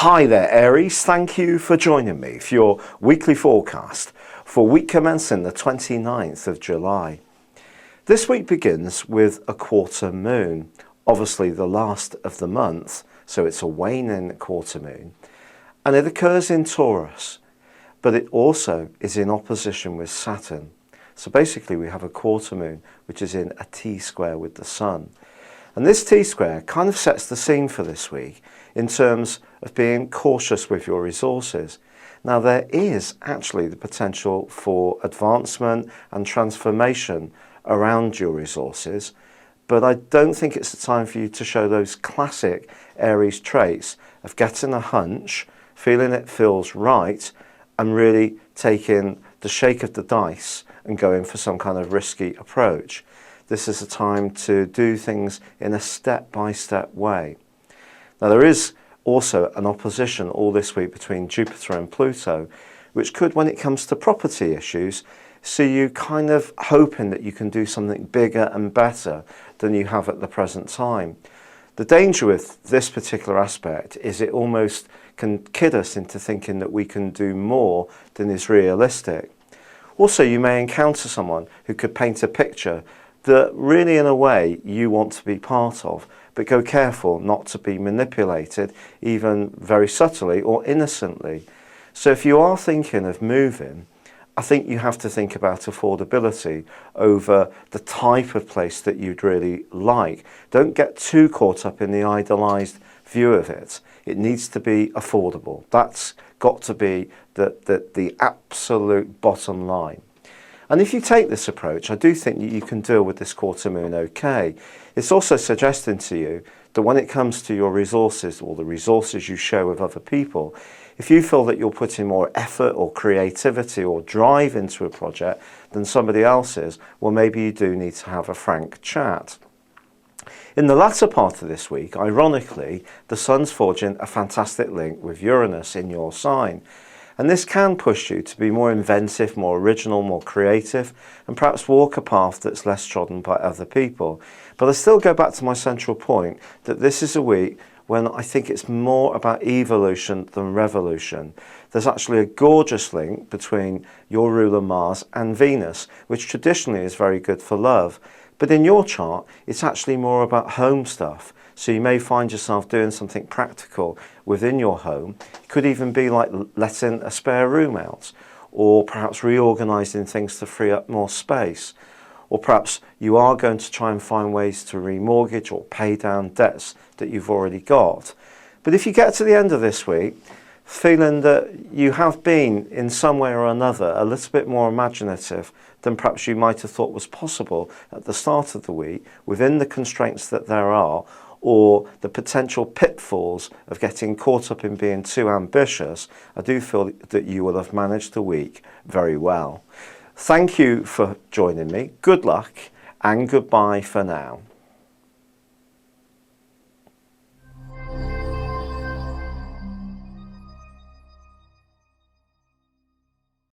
Hi there, Aries. Thank you for joining me for your weekly forecast for week commencing the 29th of July. This week begins with a quarter moon, obviously the last of the month, so it's a waning quarter moon, and it occurs in Taurus, but it also is in opposition with Saturn. So basically we have a quarter moon which is in a T-square with the Sun. And this T-square kind of sets the scene for this week in terms of being cautious with your resources. Now there is actually the potential for advancement and transformation around your resources, but I don't think it's the time for you to show those classic Aries traits of getting a hunch, feeling it feels right, and really taking the shake of the dice and going for some kind of risky approach. This is a time to do things in a step-by-step way. Now there is also an opposition all this week between Jupiter and Pluto, which could, when it comes to property issues, see you kind of hoping that you can do something bigger and better than you have at the present time. The danger with this particular aspect is it almost can kid us into thinking that we can do more than is realistic. Also, you may encounter someone who could paint a picture that really in a way you want to be part of, but go careful not to be manipulated, even very subtly or innocently. So if you are thinking of moving, I think you have to think about affordability over the type of place that you'd really like. Don't get too caught up in the idealized view of it. It needs to be affordable. That's got to be the absolute bottom line. And if you take this approach, I do think that you can deal with this quarter moon okay. It's also suggesting to you that when it comes to your resources or the resources you share with other people, if you feel that you're putting more effort or creativity or drive into a project than somebody else is, well, maybe you do need to have a frank chat. In the latter part of this week, ironically, the Sun's forging a fantastic link with Uranus in your sign. And this can push you to be more inventive, more original, more creative, and perhaps walk a path that's less trodden by other people. But I still go back to my central point that this is a week when I think it's more about evolution than revolution. There's actually a gorgeous link between your ruler Mars and Venus, which traditionally is very good for love. But in your chart, it's actually more about home stuff. So you may find yourself doing something practical within your home. It could even be like letting a spare room out, or perhaps reorganizing things to free up more space. Or perhaps you are going to try and find ways to remortgage or pay down debts that you've already got. But if you get to the end of this week, feeling that you have been in some way or another a little bit more imaginative than perhaps you might have thought was possible at the start of the week, within the constraints that there are, or the potential pitfalls of getting caught up in being too ambitious, I do feel that you will have managed the week very well. Thank you for joining me. Good luck and goodbye for now.